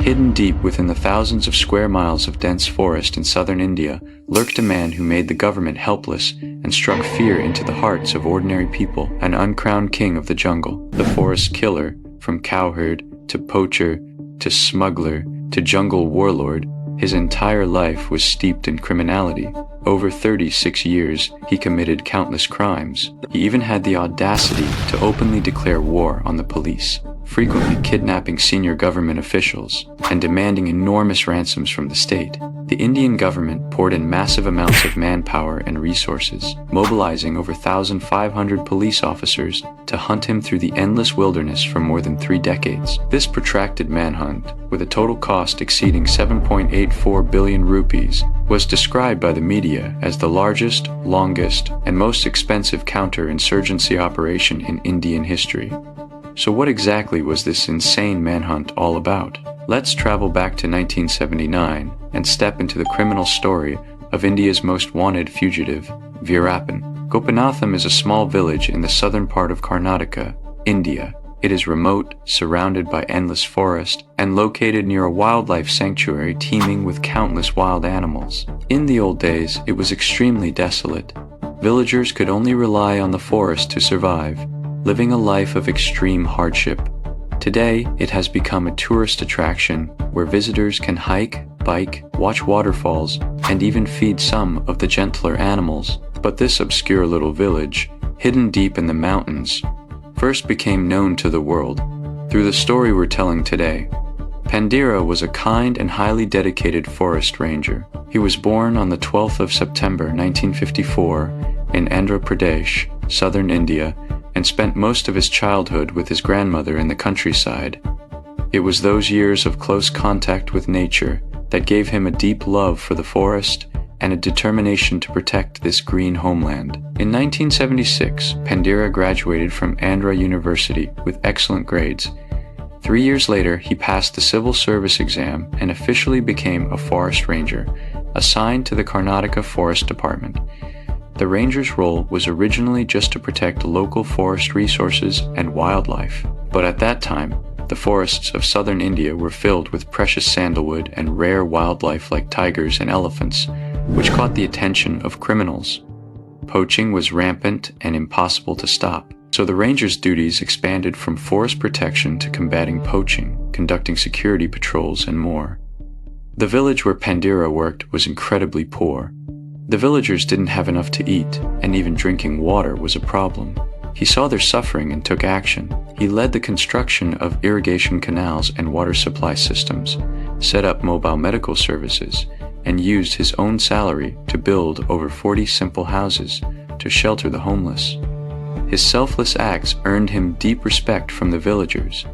Hidden deep within the thousands of square miles of dense forest in southern India lurked a man who made the government helpless and struck fear into the hearts of ordinary people, an uncrowned king of the jungle, the forest killer. From cowherd to poacher to smuggler to jungle warlord, his entire life was steeped in criminality. Over 36 years, he committed countless crimes. He even had the audacity to openly declare war on the police, frequently kidnapping senior government officials and demanding enormous ransoms from the state. The Indian government poured in massive amounts of manpower and resources, mobilizing over 1,500 police officers to hunt him through the endless wilderness for more than 3 decades. This protracted manhunt, with a total cost exceeding 7.84 billion rupees, was described by the media as the largest, longest, and most expensive counter-insurgency operation in Indian history. So what exactly was this insane manhunt all about? Let's travel back to 1979 and step into the criminal story of India's most wanted fugitive, Veerappan. Gopinatham is a small village in the southern part of Karnataka, India. It is remote, surrounded by endless forest, and located near a wildlife sanctuary teeming with countless wild animals. In the old days, it was extremely desolate. Villagers could only rely on the forest to survive, living a life of extreme hardship. Today, it has become a tourist attraction where visitors can hike, bike, watch waterfalls, and even feed some of the gentler animals. But this obscure little village, hidden deep in the mountains, first became known to the world through the story we're telling today. Pandira was a kind and highly dedicated forest ranger. He was born on the 12th of September 1954 in Andhra Pradesh, southern India, and spent most of his childhood with his grandmother in the countryside. It was those years of close contact with nature that gave him a deep love for the forest and a determination to protect this green homeland. In 1976, Pandira graduated from Andhra University with excellent grades. 3 years later, he passed the civil service exam and officially became a forest ranger, assigned to the Karnataka Forest Department. The ranger's role was originally just to protect local forest resources and wildlife, but at that time, the forests of southern India were filled with precious sandalwood and rare wildlife like tigers and elephants, which caught the attention of criminals. Poaching was rampant and impossible to stop, so the ranger's duties expanded from forest protection to combating poaching, conducting security patrols, and more. The village where Pandira worked was incredibly poor. The villagers didn't have enough to eat, and even drinking water was a problem. He saw their suffering and took action. He led the construction of irrigation canals and water supply systems, set up mobile medical services, and used his own salary to build over 40 simple houses to shelter the homeless. His selfless acts earned him deep respect from the villagers,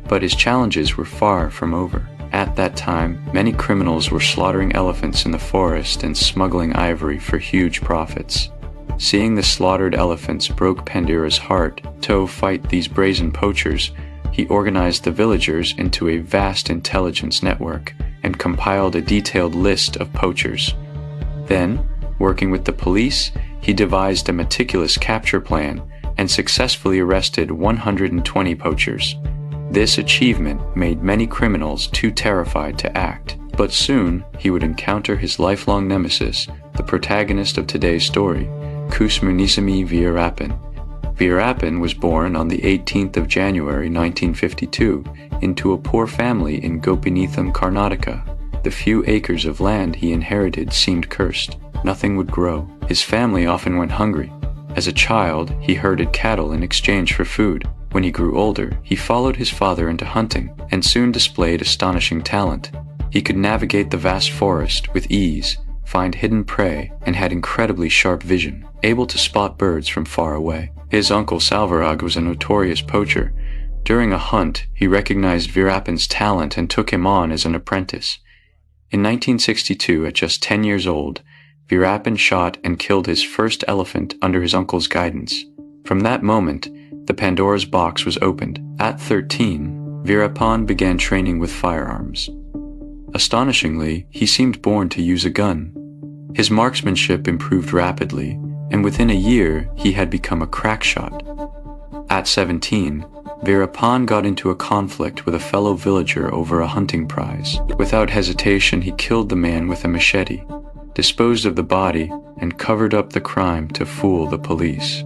but his challenges were far from over. At that time, many criminals were slaughtering elephants in the forest and smuggling ivory for huge profits. Seeing the slaughtered elephants broke Pandira's heart. To fight these brazen poachers, he organized the villagers into a vast intelligence network and compiled a detailed list of poachers. Then, working with the police, he devised a meticulous capture plan and successfully arrested 120 poachers. This achievement made many criminals too terrified to act, but soon he would encounter his lifelong nemesis, the protagonist of today's story, Kusmunisami Veerappan. Veerappan was born on the 18th of January 1952 into a poor family in Gopinatham, Karnataka. The few acres of land he inherited seemed cursed. Nothing would grow. His family often went hungry. As a child, he herded cattle in exchange for food. When he grew older, he followed his father into hunting and soon displayed astonishing talent. He could navigate the vast forest with ease, find hidden prey, and had incredibly sharp vision, able to spot birds from far away. His uncle Salvarag was a notorious poacher. During a hunt, he recognized Veerappan's talent and took him on as an apprentice. In 1962, at just 10 years old, Veerappan shot and killed his first elephant under his uncle's guidance. From that moment, the Pandora's box was opened. At 13, Veerappan began training with firearms. Astonishingly, he seemed born to use a gun. His marksmanship improved rapidly, and within a year, he had become a crack shot. At 17, Veerappan got into a conflict with a fellow villager over a hunting prize. Without hesitation, he killed the man with a machete, disposed of the body, and covered up the crime to fool the police.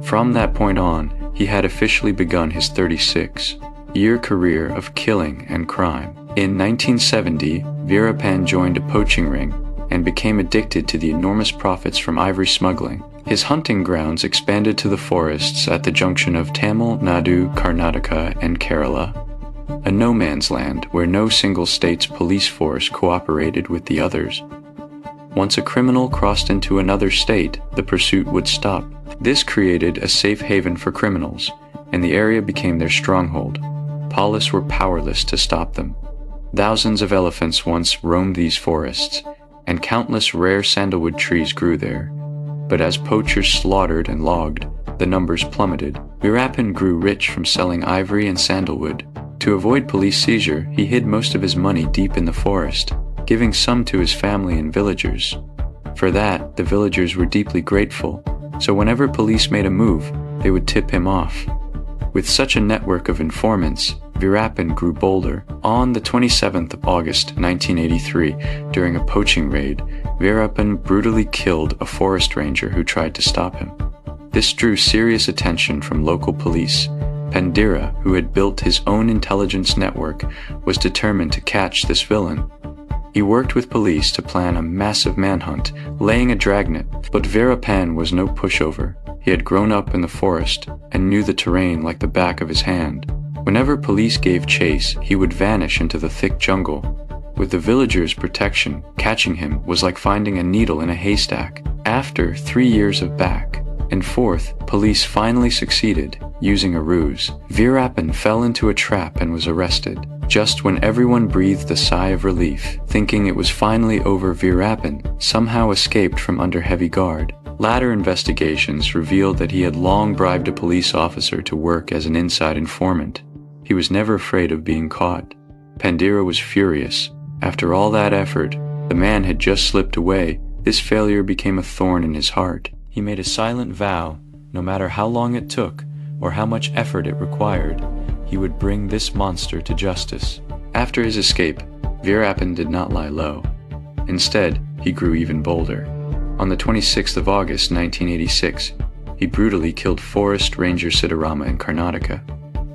From that point on, he had officially begun his 36-year career of killing and crime. In 1970, Veerappan joined a poaching ring and became addicted to the enormous profits from ivory smuggling. His hunting grounds expanded to the forests at the junction of Tamil Nadu, Karnataka, and Kerala, a no-man's land where no single state's police force cooperated with the others. Once a criminal crossed into another state, the pursuit would stop. This created a safe haven for criminals, and the area became their stronghold. Police were powerless to stop them. Thousands of elephants once roamed these forests, and countless rare sandalwood trees grew there. But as poachers slaughtered and logged, the numbers plummeted. Veerappan grew rich from selling ivory and sandalwood. To avoid police seizure, he hid most of his money deep in the forest, giving some to his family and villagers. For that, the villagers were deeply grateful, so whenever police made a move, they would tip him off. With such a network of informants, Veerappan grew bolder. On the 27th of August 1983, during a poaching raid, Veerappan brutally killed a forest ranger who tried to stop him. This drew serious attention from local police. Pandira, who had built his own intelligence network, was determined to catch this villain. He worked with police to plan a massive manhunt, laying a dragnet, but Veerappan was no pushover. He had grown up in the forest and knew the terrain like the back of his hand. Whenever police gave chase, he would vanish into the thick jungle. With the villagers' protection, catching him was like finding a needle in a haystack. After 3 years of back and forth, police finally succeeded, using a ruse. Veerappan fell into a trap and was arrested. Just when everyone breathed a sigh of relief, thinking it was finally over, Veerappan somehow escaped from under heavy guard. Later investigations revealed that he had long bribed a police officer to work as an inside informant. He was never afraid of being caught. Pandira was furious. After all that effort, the man had just slipped away. This failure became a thorn in his heart. He made a silent vow, no matter how long it took or how much effort it required, he would bring this monster to justice. After his escape, Veerappan did not lie low. Instead, he grew even bolder. On the 26th of August 1986, he brutally killed Forest Ranger Sitarama in Karnataka.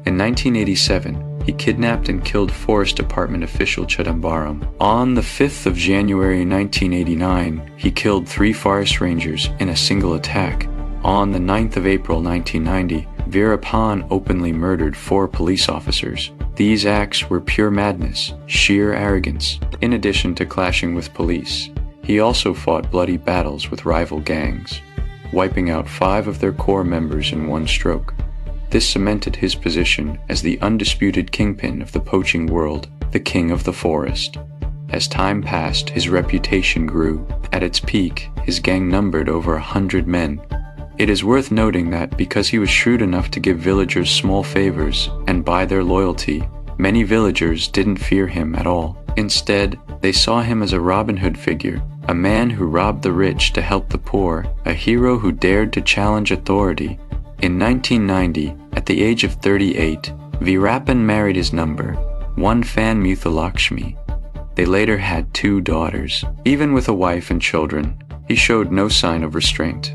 In 1987, he kidnapped and killed Forest Department official Chidambaram. On the 5th of January 1989, he killed 3 forest rangers in a single attack. On the 9th of April 1990, Veerappan openly murdered 4 police officers. These acts were pure madness, sheer arrogance. In addition to clashing with police, he also fought bloody battles with rival gangs, wiping out 5 of their core members in one stroke. This cemented his position as the undisputed kingpin of the poaching world, the king of the forest. As time passed, his reputation grew. At its peak, his gang numbered over 100 men. It is worth noting that because he was shrewd enough to give villagers small favors and buy their loyalty, many villagers didn't fear him at all. Instead, they saw him as a Robin Hood figure, a man who robbed the rich to help the poor, a hero who dared to challenge authority. In 1990, at the age of 38, Veerappan married his number 1 fan Muthalakshmi. They later had 2 daughters. Even with a wife and children, he showed no sign of restraint.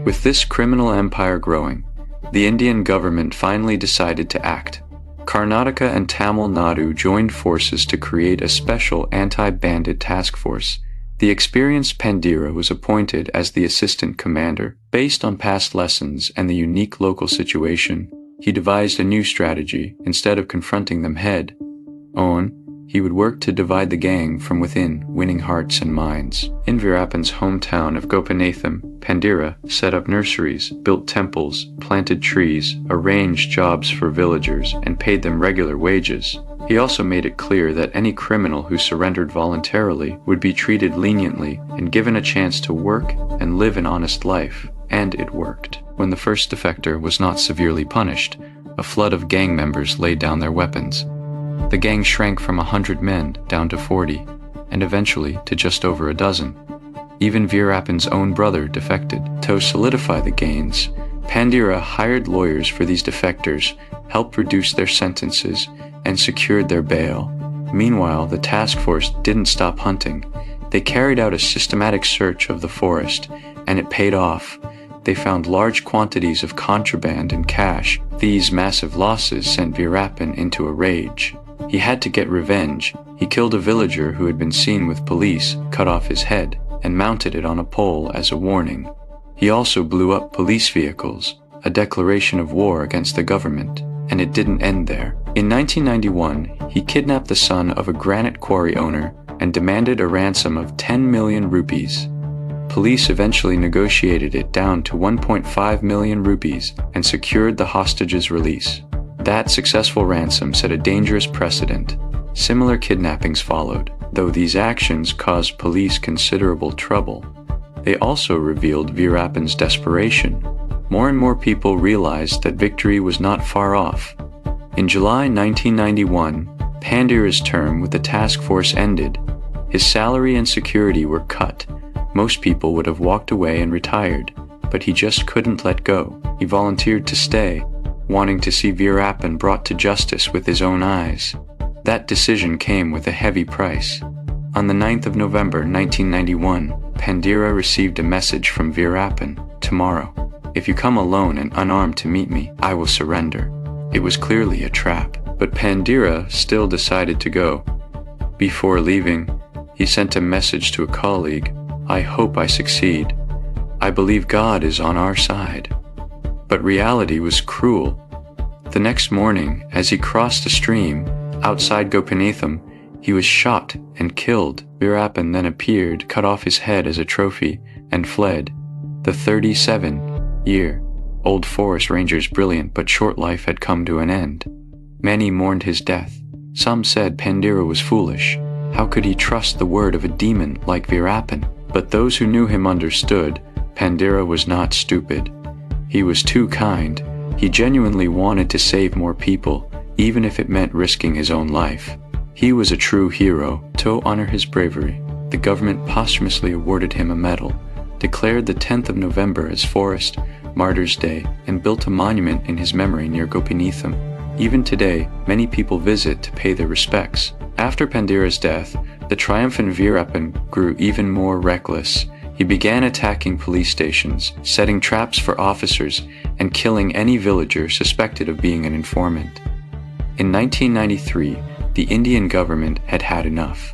With this criminal empire growing, the Indian government finally decided to act. Karnataka and Tamil Nadu joined forces to create a special anti-bandit task force. The experienced Pandira was appointed as the assistant commander. Based on past lessons and the unique local situation, he devised a new strategy. Instead of confronting them head-on, he would work to divide the gang from within, winning hearts and minds. In Veerappan's hometown of Gopinatham, Pandira set up nurseries, built temples, planted trees, arranged jobs for villagers, and paid them regular wages. He also made it clear that any criminal who surrendered voluntarily would be treated leniently and given a chance to work and live an honest life. And it worked. When the first defector was not severely punished, a flood of gang members laid down their weapons. The gang shrank from 100 men down to 40, and eventually to just over a dozen. Even Veerappan's own brother defected. To solidify the gains, Pandira hired lawyers for these defectors helped reduce their sentences, and secured their bail. Meanwhile, the task force didn't stop hunting. They carried out a systematic search of the forest, and it paid off. They found large quantities of contraband and cash. These massive losses sent Veerappan into a rage. He had to get revenge. He killed a villager who had been seen with police, cut off his head, and mounted it on a pole as a warning. He also blew up police vehicles, a declaration of war against the government, and it didn't end there. In 1991, he kidnapped the son of a granite quarry owner and demanded a ransom of 10 million rupees. Police eventually negotiated it down to 1.5 million rupees and secured the hostage's release. That successful ransom set a dangerous precedent. Similar kidnappings followed, though these actions caused police considerable trouble. They also revealed Veerappan's desperation. More and more people realized that victory was not far off. In July 1991, Pandira's term with the task force ended. His salary and security were cut. Most people would have walked away and retired, but he just couldn't let go. He volunteered to stay, wanting to see Veerappan brought to justice with his own eyes. That decision came with a heavy price. On the 9th of November 1991, Pandira received a message from Veerappan: "Tomorrow, if you come alone and unarmed to meet me, I will surrender." It was clearly a trap, but Pandira still decided to go. Before leaving, he sent a message to a colleague: "I hope I succeed. I believe God is on our side." But reality was cruel. The next morning, as he crossed a stream outside Gopinatham, he was shot and killed. Veerappan then appeared, cut off his head as a trophy, and fled. The 37-year-old forest ranger's brilliant but short life had come to an end. Many mourned his death. Some said Pandira was foolish. How could he trust the word of a demon like Veerappan? But those who knew him understood Pandira was not stupid. He was too kind. He genuinely wanted to save more people, even if it meant risking his own life. He was a true hero. To honor his bravery, the government posthumously awarded him a medal, declared the 10th of November as Forest Martyrs' Day, and built a monument in his memory near Gopinatham. Even today, many people visit to pay their respects. After Pandira's death, the triumphant Veerappan grew even more reckless. He began attacking police stations, setting traps for officers, and killing any villager suspected of being an informant. In 1993, the Indian government had had enough.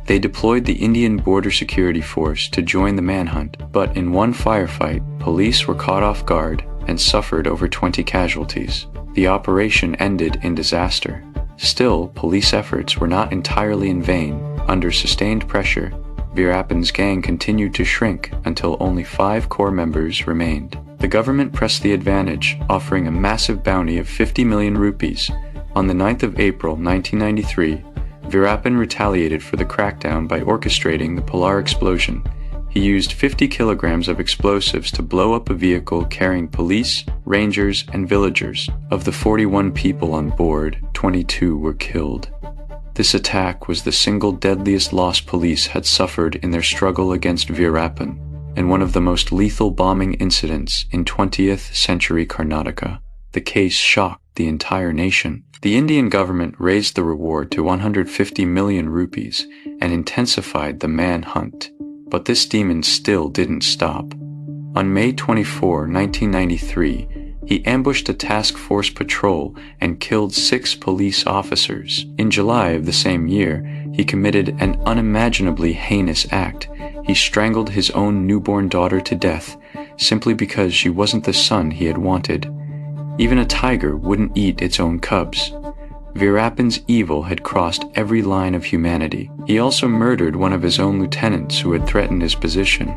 They deployed the Indian Border Security Force to join the manhunt, but in one firefight, police were caught off guard and suffered over 20 casualties. The operation ended in disaster. Still, police efforts were not entirely in vain. Under sustained pressure, Veerappan's gang continued to shrink until only 5 core members remained. The government pressed the advantage, offering a massive bounty of 50 million rupees. On the 9th of April 1993, Veerappan retaliated for the crackdown by orchestrating the Polar explosion. He used 50 kilograms of explosives to blow up a vehicle carrying police, rangers, and villagers. Of the 41 people on board, 22 were killed. This attack was the single deadliest loss police had suffered in their struggle against Veerappan, and one of the most lethal bombing incidents in 20th century Karnataka. The case shocked the entire nation. The Indian government raised the reward to 150 million rupees and intensified the manhunt. But this demon still didn't stop. On May 24, 1993, he ambushed a task force patrol and killed 6 police officers. In July of the same year, he committed an unimaginably heinous act. He strangled his own newborn daughter to death simply because she wasn't the son he had wanted. Even a tiger wouldn't eat its own cubs. Veerappan's evil had crossed every line of humanity. He also murdered one of his own lieutenants who had threatened his position.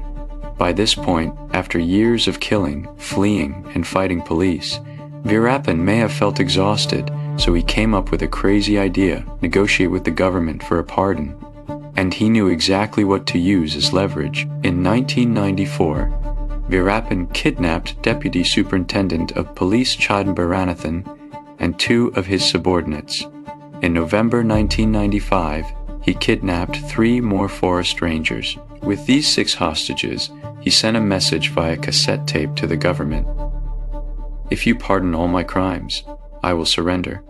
By this point, after years of killing, fleeing, and fighting police, Veerappan may have felt exhausted, so he came up with a crazy idea: negotiate with the government for a pardon. And he knew exactly what to use as leverage. In 1994, Veerappan kidnapped Deputy Superintendent of Police Chidambaranathan and 2 of his subordinates. In November 1995, he kidnapped 3 more forest rangers. With these 6 hostages, he sent a message via cassette tape to the government: "If you pardon all my crimes, I will surrender."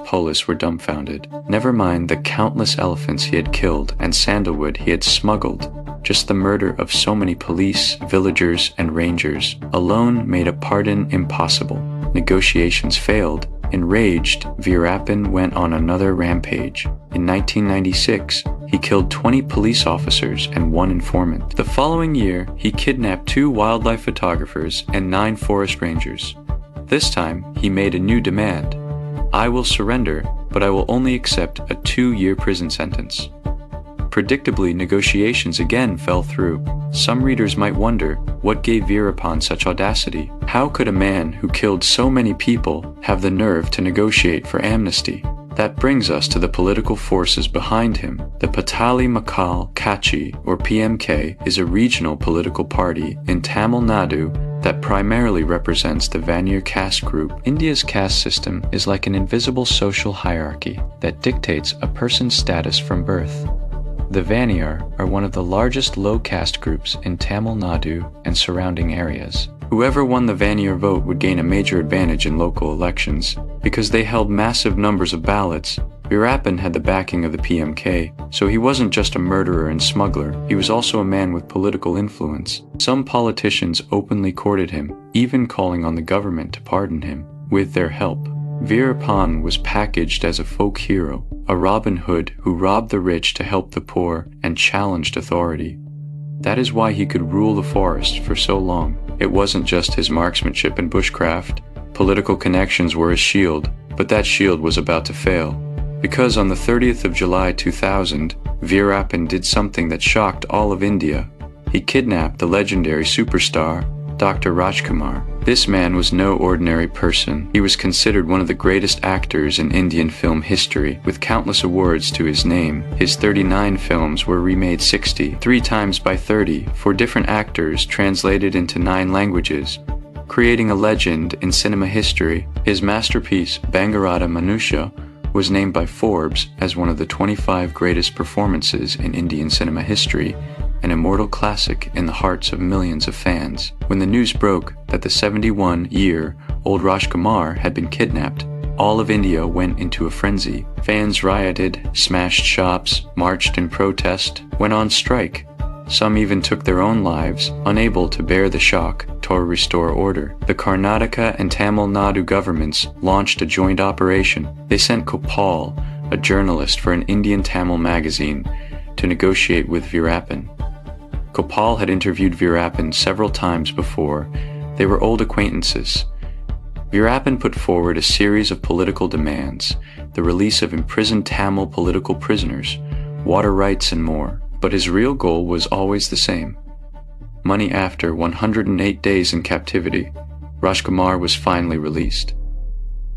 Police were dumbfounded. Never mind the countless elephants he had killed and sandalwood he had smuggled. Just the murder of so many police, villagers, and rangers alone made a pardon impossible. Negotiations failed. Enraged, Veerappan went on another rampage. In 1996, he killed 20 police officers and 1 informant. The following year, he kidnapped 2 wildlife photographers and 9 forest rangers. This time, he made a new demand. "I will surrender, but I will only accept a 2-year prison sentence." Predictably, negotiations again fell through. Some readers might wonder, what gave Veerappan such audacity? How could a man who killed so many people have the nerve to negotiate for amnesty? That brings us to the political forces behind him. The Patali Makal Kachi, or PMK, is a regional political party in Tamil Nadu that primarily represents the Vanir caste group. India's caste system is like an invisible social hierarchy that dictates a person's status from birth. The Vanir are one of the largest low-caste groups in Tamil Nadu and surrounding areas. Whoever won the Vanir vote would gain a major advantage in local elections. Because they held massive numbers of ballots, Veerappan had the backing of the PMK, so he wasn't just a murderer and smuggler, he was also a man with political influence. Some politicians openly courted him, even calling on the government to pardon him, with their help. Veerappan was packaged as a folk hero, a Robin Hood who robbed the rich to help the poor and challenged authority. That is why he could rule the forest for so long. It wasn't just his marksmanship and bushcraft. Political connections were his shield, but that shield was about to fail. Because on the 30th of July 2000, Veerappan did something that shocked all of India. He kidnapped the legendary superstar, Dr. Rajkumar. This man was no ordinary person. He was considered one of the greatest actors in Indian film history, with countless awards to his name. His 39 films were remade 3 times by 30, for different actors translated into 9 languages, creating a legend in cinema history. His masterpiece, Bangarada Manusha, was named by Forbes as one of the 25 greatest performances in Indian cinema history, an immortal classic in the hearts of millions of fans. When the news broke that the 71-year-old Rajkumar had been kidnapped, all of India went into a frenzy. Fans rioted, smashed shops, marched in protest, went on strike. Some even took their own lives, unable to bear the shock, to restore order. The Karnataka and Tamil Nadu governments launched a joint operation. They sent Gopal, a journalist for an Indian Tamil magazine, to negotiate with Veerappan. Gopal had interviewed Veerappan several times before. They were old acquaintances. Veerappan put forward a series of political demands, the release of imprisoned Tamil political prisoners, water rights, and more. But his real goal was always the same. Money. After 108 days in captivity, Rajkumar was finally released.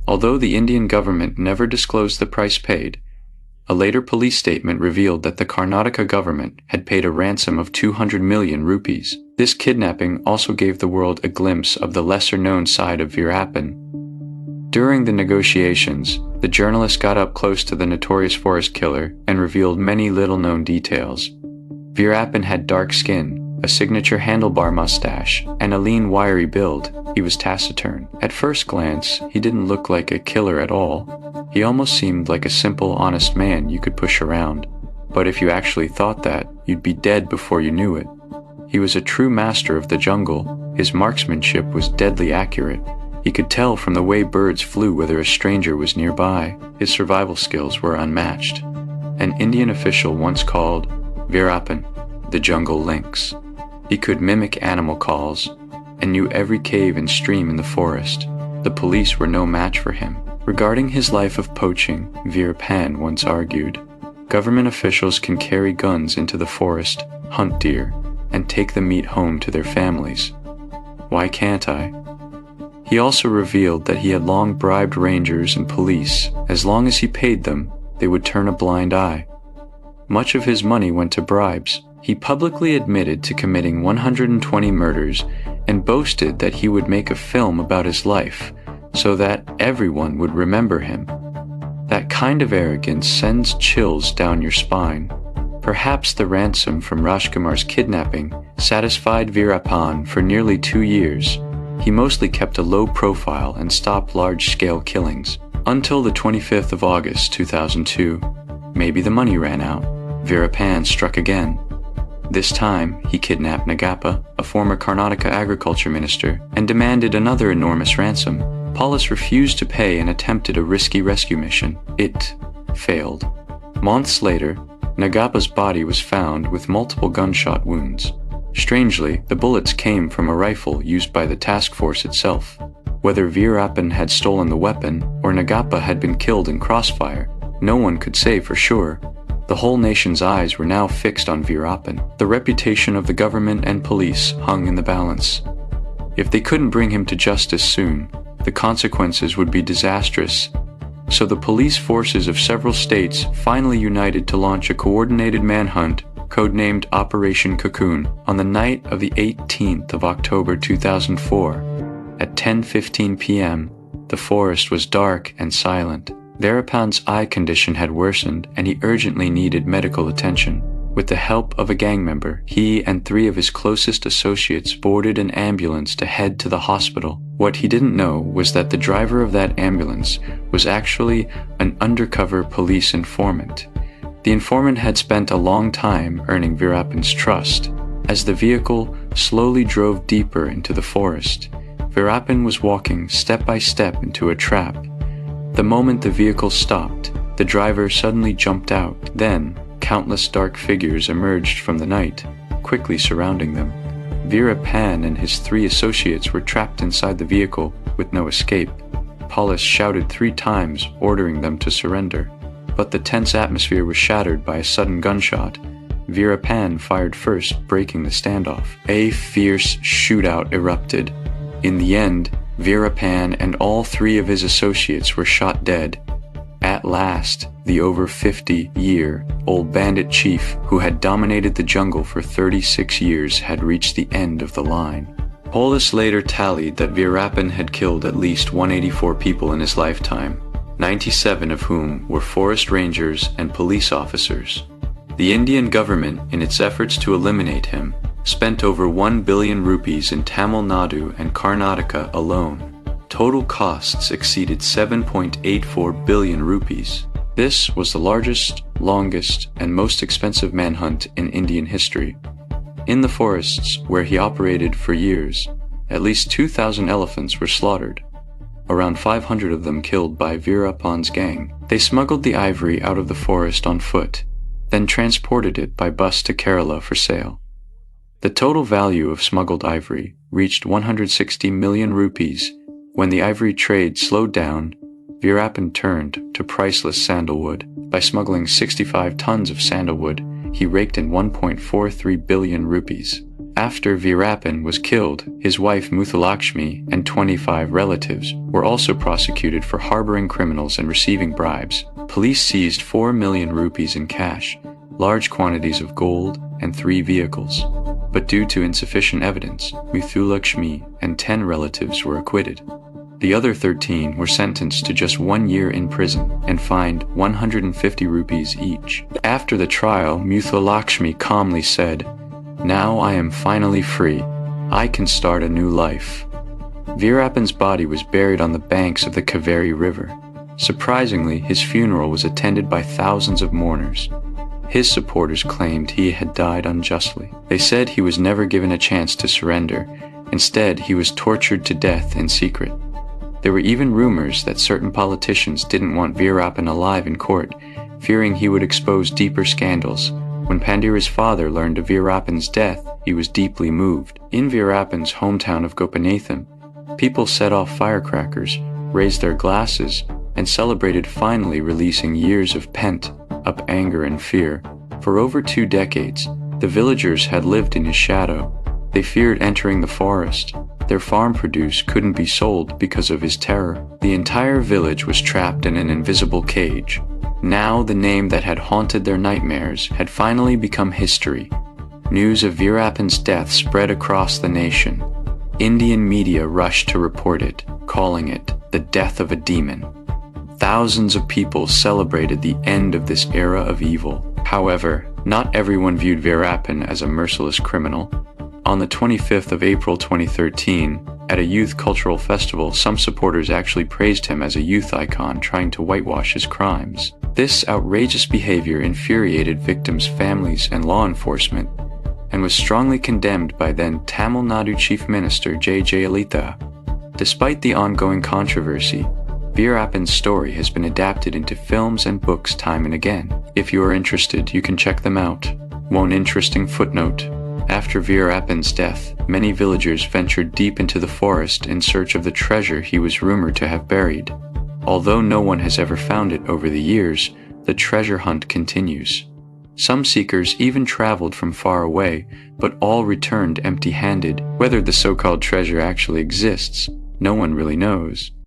Although the Indian government never disclosed the price paid, a later police statement revealed that the Karnataka government had paid a ransom of 200 million rupees. This kidnapping also gave the world a glimpse of the lesser-known side of Veerappan. During the negotiations, the journalist got up close to the notorious forest killer and revealed many little-known details. Veerappan had dark skin, a signature handlebar mustache, and a lean, wiry build. He was taciturn. At first glance, he didn't look like a killer at all. He almost seemed like a simple, honest man you could push around. But if you actually thought that, you'd be dead before you knew it. He was a true master of the jungle. His marksmanship was deadly accurate. He could tell from the way birds flew whether a stranger was nearby. His survival skills were unmatched. An Indian official once called Veerappan the jungle lynx. He could mimic animal calls and knew every cave and stream in the forest. The police were no match for him. Regarding his life of poaching, Veerappan once argued, "Government officials can carry guns into the forest, hunt deer, and take the meat home to their families. Why can't I?" He also revealed that he had long bribed rangers and police. As long as he paid them, they would turn a blind eye. Much of his money went to bribes. He publicly admitted to committing 120 murders and boasted that he would make a film about his life so that everyone would remember him. That kind of arrogance sends chills down your spine. Perhaps the ransom from Rajkumar's kidnapping satisfied Veerappan for nearly 2 years. he mostly kept a low profile and stopped large-scale killings. Until the 25th of August 2002, maybe the money ran out, Veerappan struck again. This time, he kidnapped Nagappa, a former Karnataka agriculture minister, and demanded another enormous ransom. Police refused to pay and attempted a risky rescue mission. It failed. Months later, Nagappa's body was found with multiple gunshot wounds. Strangely, the bullets came from a rifle used by the task force itself. Whether Veerappan had stolen the weapon or Nagappa had been killed in crossfire, no one could say for sure. The whole nation's eyes were now fixed on Veerappan. The reputation of the government and police hung in the balance. If they couldn't bring him to justice soon, the consequences would be disastrous. So the police forces of several states finally united to launch a coordinated manhunt, codenamed Operation Cocoon, on the night of the 18th of October 2004. At 10:15 p.m., the forest was dark and silent. Veerappan's eye condition had worsened and he urgently needed medical attention. With the help of a gang member, he and 3 of his closest associates boarded an ambulance to head to the hospital. What he didn't know was that the driver of that ambulance was actually an undercover police informant. The informant had spent a long time earning Veerappan's trust. As the vehicle slowly drove deeper into the forest, Veerappan was walking step by step into a trap. The moment the vehicle stopped, the driver suddenly jumped out. Then, countless dark figures emerged from the night, quickly surrounding them. Veerappan and his 3 associates were trapped inside the vehicle with no escape. Police shouted 3 times, ordering them to surrender. But the tense atmosphere was shattered by a sudden gunshot. Veerappan fired first, breaking the standoff. A fierce shootout erupted. In the end, Veerappan and all 3 of his associates were shot dead. At last, the over 50-year-old bandit chief who had dominated the jungle for 36 years had reached the end of the line. Police later tallied that Veerappan had killed at least 184 people in his lifetime, 97 of whom were forest rangers and police officers. The Indian government, in its efforts to eliminate him, spent over 1 billion rupees in Tamil Nadu and Karnataka alone. Total costs exceeded 7.84 billion rupees. This was the largest, longest, and most expensive manhunt in Indian history. In the forests where he operated for years, at least 2,000 elephants were slaughtered, around 500 of them killed by Veerappan's gang. They smuggled the ivory out of the forest on foot, then transported it by bus to Kerala for sale. The total value of smuggled ivory reached 160 million rupees. When the ivory trade slowed down, Veerappan turned to priceless sandalwood. By smuggling 65 tons of sandalwood, he raked in 1.43 billion rupees. After Veerappan was killed, his wife Muthalakshmi and 25 relatives were also prosecuted for harboring criminals and receiving bribes. Police seized 4 million rupees in cash, large quantities of gold, and 3 vehicles. But due to insufficient evidence, Muthalakshmi and 10 relatives were acquitted. The other 13 were sentenced to just 1 year in prison and fined 150 rupees each. After the trial, Muthalakshmi calmly said, "Now I am finally free. I can start a new life." Veerappan's body was buried on the banks of the Kaveri River. Surprisingly, his funeral was attended by thousands of mourners. His supporters claimed he had died unjustly. They said he was never given a chance to surrender. Instead, he was tortured to death in secret. There were even rumors that certain politicians didn't want Veerappan alive in court, fearing he would expose deeper scandals. When Pandira's father learned of Veerappan's death, he was deeply moved. In Veerappan's hometown of Gopinatham, people set off firecrackers, raised their glasses, and celebrated finally releasing years of pent-up anger and fear. For over 2 decades, the villagers had lived in his shadow. They feared entering the forest. Their farm produce couldn't be sold because of his terror. The entire village was trapped in an invisible cage. Now the name that had haunted their nightmares had finally become history. News of Veerappan's death spread across the nation. Indian media rushed to report it, calling it the death of a demon. Thousands of people celebrated the end of this era of evil. However, not everyone viewed Veerappan as a merciless criminal. On the 25th of April 2013, at a youth cultural festival, some supporters actually praised him as a youth icon trying to whitewash his crimes. This outrageous behavior infuriated victims' families and law enforcement, and was strongly condemned by then Tamil Nadu Chief Minister J. Jayalalitha. Despite the ongoing controversy, Veerappan's story has been adapted into films and books time and again. If you are interested, you can check them out. One interesting footnote: after Veerappan's death, many villagers ventured deep into the forest in search of the treasure he was rumored to have buried. Although no one has ever found it over the years, the treasure hunt continues. Some seekers even traveled from far away, but all returned empty-handed. Whether the so-called treasure actually exists, no one really knows.